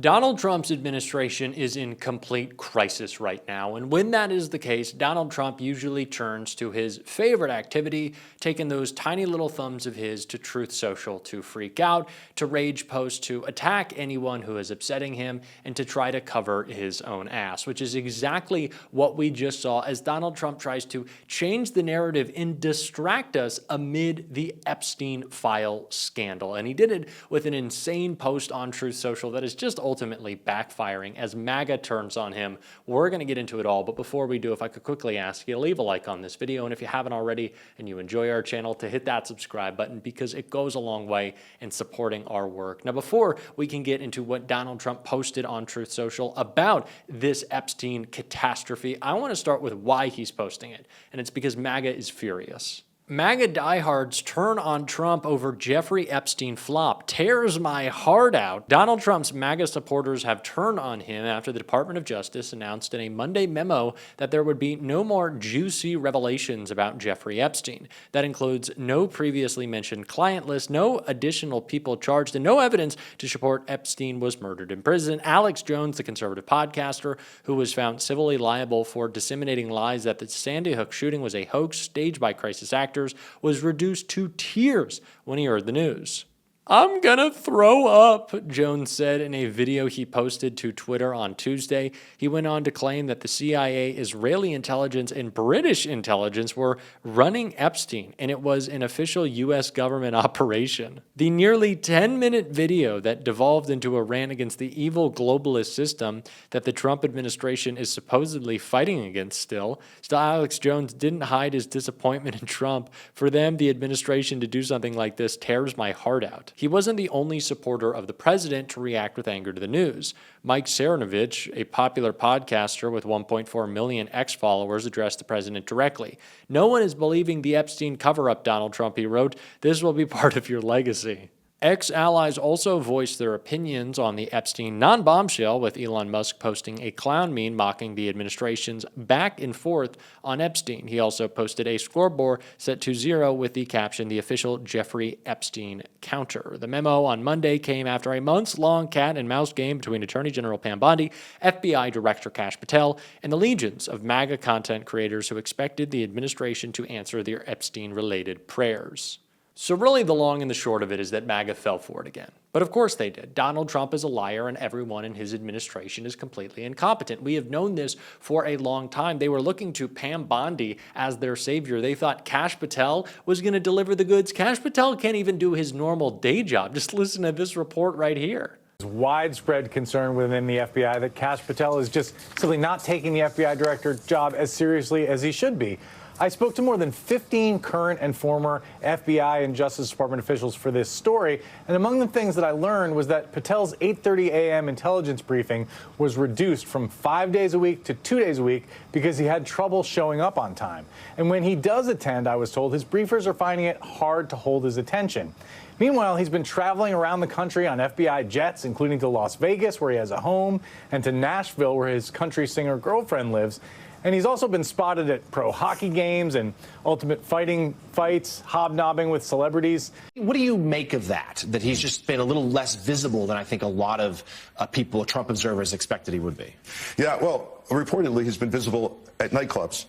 Donald Trump's administration is in complete crisis right now, and when that is the case, Donald Trump usually turns to his favorite activity, taking those tiny little thumbs of his to Truth Social to freak out, to rage post, to attack anyone who is upsetting him, and to try to cover his own ass, which is exactly what we just saw as Donald Trump tries to change the narrative and distract us amid the Epstein file scandal. And he did it with an insane post on Truth Social that is just ultimately backfiring as MAGA turns on him. We're going to get into it all, but before we do, if I could quickly ask you to leave a like on this video, and if you haven't already and you enjoy our channel, to hit that subscribe button because it goes a long way in supporting our work. Now, before we can get into what Donald Trump posted on Truth Social about this Epstein catastrophe, I want to start with why he's posting it, and it's because MAGA is furious. MAGA diehards turn on Trump over Jeffrey Epstein flop. Tears my heart out. Donald Trump's MAGA supporters have turned on him after the Department of Justice announced in a Monday memo that there would be no more juicy revelations about Jeffrey Epstein. That includes no previously mentioned client list, no additional people charged, and no evidence to support Epstein was murdered in prison. Alex Jones, the conservative podcaster who was found civilly liable for disseminating lies that the Sandy Hook shooting was a hoax staged by crisis actors, was reduced to tears when he heard the news. "I'm gonna throw up," Jones said in a video he posted to Twitter on Tuesday. He went on to claim that the CIA, Israeli intelligence, and British intelligence were running Epstein, and it was an official U.S. government operation. The nearly 10-minute video that devolved into a rant against the evil globalist system that the Trump administration is supposedly fighting against still, Alex Jones didn't hide his disappointment in Trump. For them, the administration to do something like this tears my heart out. He wasn't the only supporter of the president to react with anger to the news. Mike Cernovich, a popular podcaster with 1.4 million X-followers, addressed the president directly. "No one is believing the Epstein cover-up, Donald Trump," he wrote. "This will be part of your legacy." Ex-allies also voiced their opinions on the Epstein non-bombshell, with Elon Musk posting a clown meme mocking the administration's back and forth on Epstein. He also posted a scoreboard set to 0 with the caption, "The official Jeffrey Epstein counter." The memo on Monday came after a months-long cat and mouse game between Attorney General Pam Bondi, FBI Director Kash Patel, and the legions of MAGA content creators who expected the administration to answer their Epstein-related prayers. So really the long and the short of it is that MAGA fell for it again. But of course they did. Donald Trump is a liar and everyone in his administration is completely incompetent. We have known this for a long time. They were looking to Pam Bondi as their savior. They thought Kash Patel was going to deliver the goods. Kash Patel can't even do his normal day job. Just listen to this report right here. There's widespread concern within the FBI that Kash Patel is just simply not taking the FBI director job as seriously as he should be. I spoke to more than 15 current and former FBI and Justice Department officials for this story, and among the things that I learned was that Patel's 8:30 a.m. intelligence briefing was reduced from 5 days a week to 2 days a week because he had trouble showing up on time. And when he does attend, I was told, his briefers are finding it hard to hold his attention. Meanwhile, he's been traveling around the country on FBI jets, including to Las Vegas, where he has a home, and to Nashville, where his country singer girlfriend lives. And he's also been spotted at pro hockey games and ultimate fighting fights, hobnobbing with celebrities. What do you make of that he's just been a little less visible than I think a lot of people, Trump observers, expected he would be? Yeah, well, reportedly he's been visible at nightclubs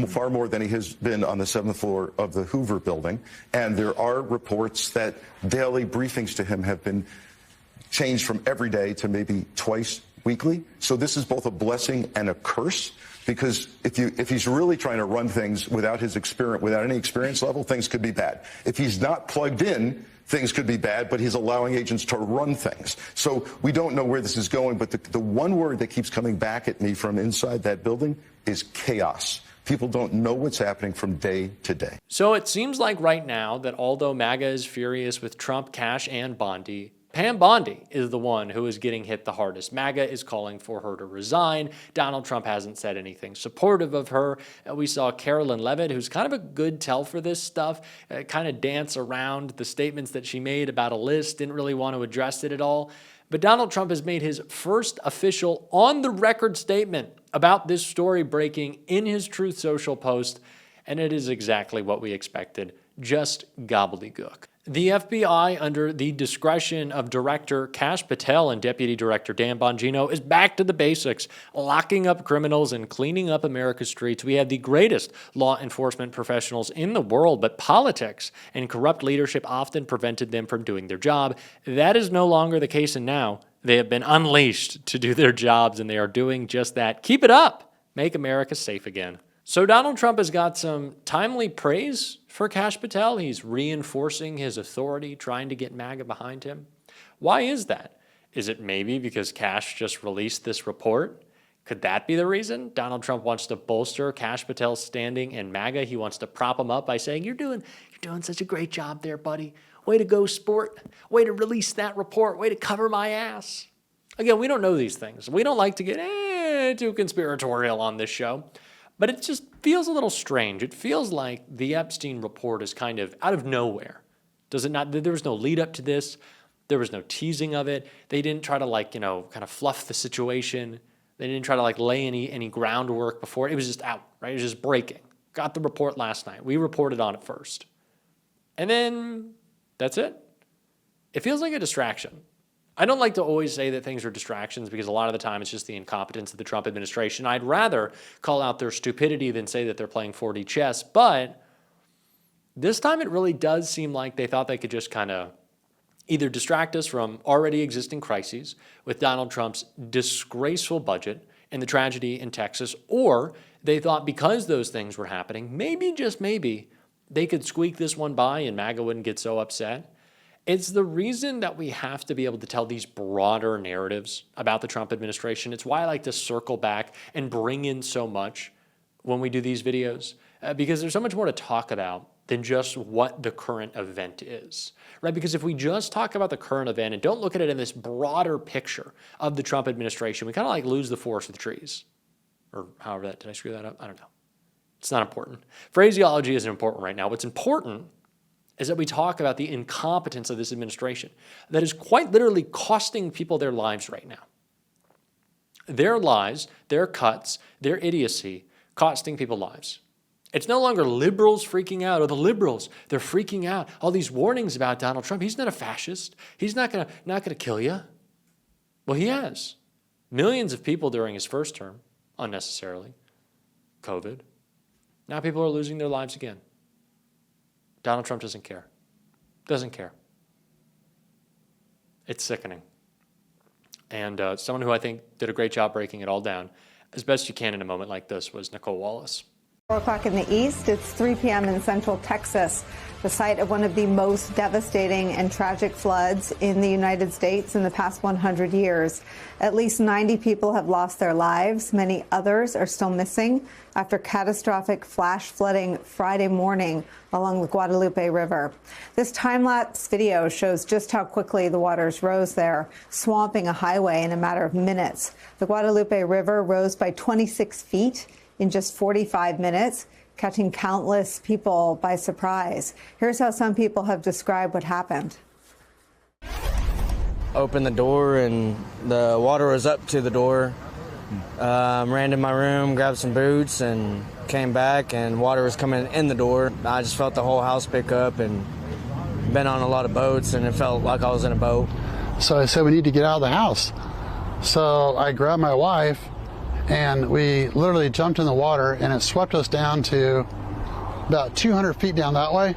far more than he has been on the 7th floor of the Hoover building. And there are reports that daily briefings to him have been changed from every day to maybe twice weekly. So this is both a blessing and a curse. Because if he's really trying to run things without his experience, without any experience level, things could be bad. If he's not plugged in, things could be bad, but he's allowing agents to run things. So we don't know where this is going, but the one word that keeps coming back at me from inside that building is chaos. People don't know what's happening from day to day. So it seems like right now that although MAGA is furious with Trump, Kash, and Bondi, Pam Bondi is the one who is getting hit the hardest. MAGA is calling for her to resign. Donald Trump hasn't said anything supportive of her. We saw Carolyn Levitt, who's kind of a good tell for this stuff, kind of dance around the statements that she made about a list, didn't really want to address it at all. But Donald Trump has made his first official on-the-record statement about this story breaking in his Truth Social post, and it is exactly what we expected, just gobbledygook. The FBI, under the discretion of Director Kash Patel and Deputy Director Dan Bongino, is back to the basics, locking up criminals and cleaning up America's streets. We have the greatest law enforcement professionals in the world, but politics and corrupt leadership often prevented them from doing their job. That is no longer the case, and now they have been unleashed to do their jobs, and they are doing just that. Keep it up. Make America safe again. So Donald Trump has got some timely praise for Kash Patel. He's reinforcing his authority, trying to get MAGA behind him. Why is that? Is it maybe because Kash just released this report? Could that be the reason? Donald Trump wants to bolster Kash Patel's standing in MAGA. He wants to prop him up by saying, you're doing such a great job there, buddy. Way to go, sport. Way to release that report. Way to cover my ass. Again, we don't know these things. We don't like to get too conspiratorial on this show. But it just feels a little strange. It feels like the Epstein report is kind of out of nowhere. Does it not? There was no lead up to this. There was no teasing of it. They didn't try to kind of fluff the situation. They didn't try to lay any groundwork before. It was just out, right? It was just breaking. Got the report last night. We reported on it first. And then that's it. It feels like a distraction. I don't like to always say that things are distractions because a lot of the time it's just the incompetence of the Trump administration. I'd rather call out their stupidity than say that they're playing 4D chess. But this time it really does seem like they thought they could just kind of either distract us from already existing crises with Donald Trump's disgraceful budget and the tragedy in Texas, or they thought because those things were happening, maybe, just maybe, they could squeak this one by and MAGA wouldn't get so upset. It's the reason that we have to be able to tell these broader narratives about the Trump administration. It's why I like to circle back and bring in so much when we do these videos, because there's so much more to talk about than just what the current event is, right? Because if we just talk about the current event and don't look at it in this broader picture of the Trump administration, we kind of lose the forest of the trees. Or however did I screw that up? I don't know. It's not important. Phraseology isn't important right now. What's important is that we talk about the incompetence of this administration that is quite literally costing people their lives right now. Their lies, their cuts, their idiocy, costing people lives. It's no longer liberals freaking out, or the liberals, they're freaking out. All these warnings about Donald Trump. He's not a fascist. He's not gonna kill you. Well, he has. Millions of people during his first term, unnecessarily. COVID. Now people are losing their lives again. Donald Trump doesn't care. Doesn't care. It's sickening. And someone who I think did a great job breaking it all down, as best you can in a moment like this, was Nicole Wallace. 4 o'clock in the east, it's 3 p.m. in central Texas, the site of one of the most devastating and tragic floods in the United States in the past 100 years. At least 90 people have lost their lives. Many others are still missing after catastrophic flash flooding Friday morning along the Guadalupe River. This time-lapse video shows just how quickly the waters rose there, swamping a highway in a matter of minutes. The Guadalupe River rose by 26 feet in just 45 minutes, catching countless people by surprise. Here's how some people have described what happened. Opened the door and the water was up to the door. Ran to my room, grabbed some boots, and came back, and water was coming in the door. I just felt the whole house pick up, and been on a lot of boats, and it felt like I was in a boat. So I said, we need to get out of the house. So I grabbed my wife, and we literally jumped in the water, and it swept us down to about 200 feet down that way.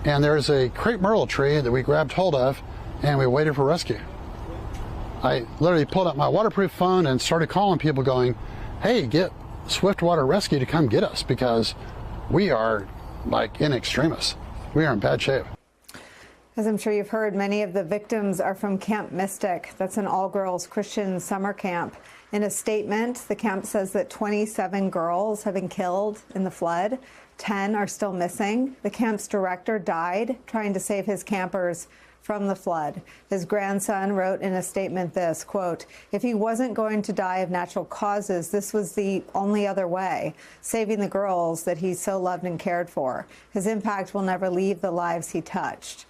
And there's a crepe myrtle tree that we grabbed hold of, and we waited for rescue. I literally pulled out my waterproof phone and started calling people going, hey, get Swiftwater Rescue to come get us, because we are in extremis. We are in bad shape. As I'm sure you've heard, many of the victims are from Camp Mystic. That's an all-girls Christian summer camp. In a statement, the camp says that 27 girls have been killed in the flood. 10 are still missing. The camp's director died trying to save his campers from the flood. His grandson wrote in a statement this, quote, if he wasn't going to die of natural causes, this was the only other way, saving the girls that he so loved and cared for. His impact will never leave the lives he touched.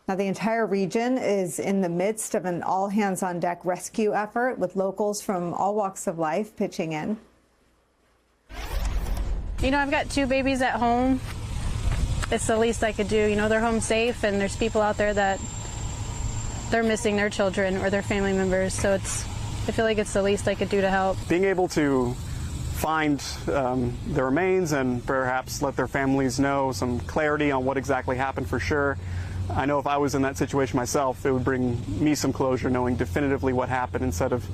Now, the entire region is in the midst of an all-hands-on-deck rescue effort with locals from all walks of life pitching in. You know, I've got 2 babies at home, it's the least I could do. You know, they're home safe, and there's people out there that they're missing their children or their family members. So I feel like it's the least I could do to help. Being able to find the remains and perhaps let their families know some clarity on what exactly happened for sure. I know if I was in that situation myself, it would bring me some closure knowing definitively what happened instead of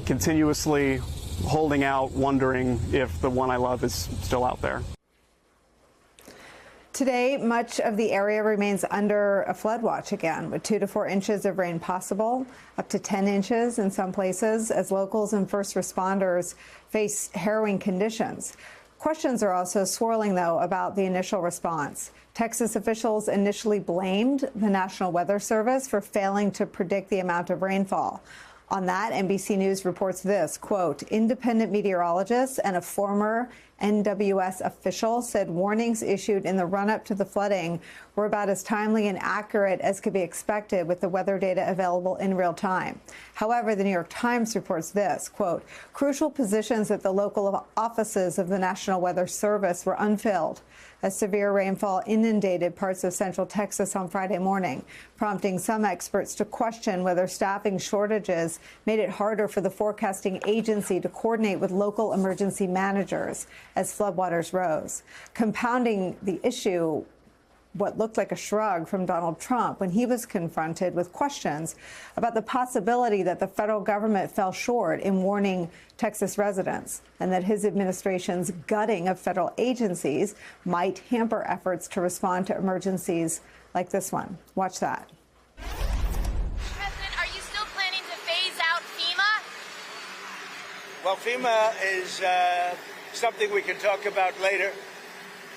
continuously holding out, wondering if the one I love is still out there. Today, much of the area remains under a flood watch again, with 2 to 4 inches of rain possible, up to 10 inches in some places, as locals and first responders face harrowing conditions. Questions are also swirling, though, about the initial response. Texas officials initially blamed the National Weather Service for failing to predict the amount of rainfall. On that, NBC News reports this, quote, independent meteorologists and a former NWS official said warnings issued in the run-up to the flooding were about as timely and accurate as could be expected with the weather data available in real time. However, the New York Times reports this, quote, crucial positions at the local offices of the National Weather Service were unfilled as severe rainfall inundated parts of central Texas on Friday morning, prompting some experts to question whether staffing shortages made it harder for the forecasting agency to coordinate with local emergency managers as floodwaters rose. Compounding the issue, what looked like a shrug from Donald Trump when he was confronted with questions about the possibility that the federal government fell short in warning Texas residents and that his administration's gutting of federal agencies might hamper efforts to respond to emergencies like this one. Watch that. President, are you still planning to phase out FEMA? Well, FEMA is something we can talk about later.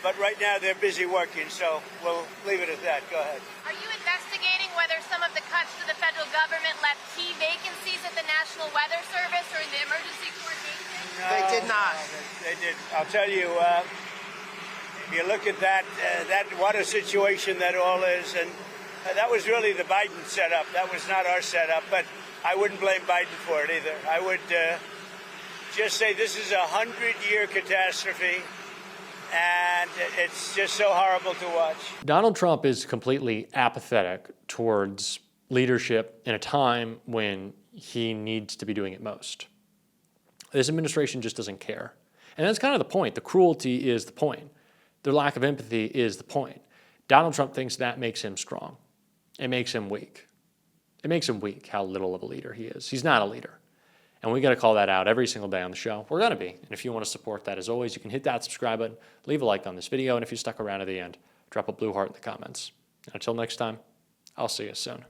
But right now they're busy working, so we'll leave it at that. Go ahead. Are you investigating whether some of the cuts to the federal government left key vacancies at the National Weather Service or in the emergency coordination? No, they did not. They did. I'll tell you, if you look at that water situation that all is, and that was really the Biden setup. That was not our setup, but I wouldn't blame Biden for it either. I would just say this is a 100-year catastrophe. And it's just so horrible to watch. Donald Trump is completely apathetic towards leadership in a time when he needs to be doing it most. This administration just doesn't care. And that's kind of the point. The cruelty is the point. Their lack of empathy is the point. Donald Trump thinks that makes him strong. It makes him weak. It makes him weak how little of a leader he is. He's not a leader. And we got to call that out every single day on the show. We're going to be. And if you want to support that, as always, you can hit that subscribe button, leave a like on this video, and if you stuck around to the end, drop a blue heart in the comments. And until next time, I'll see you soon.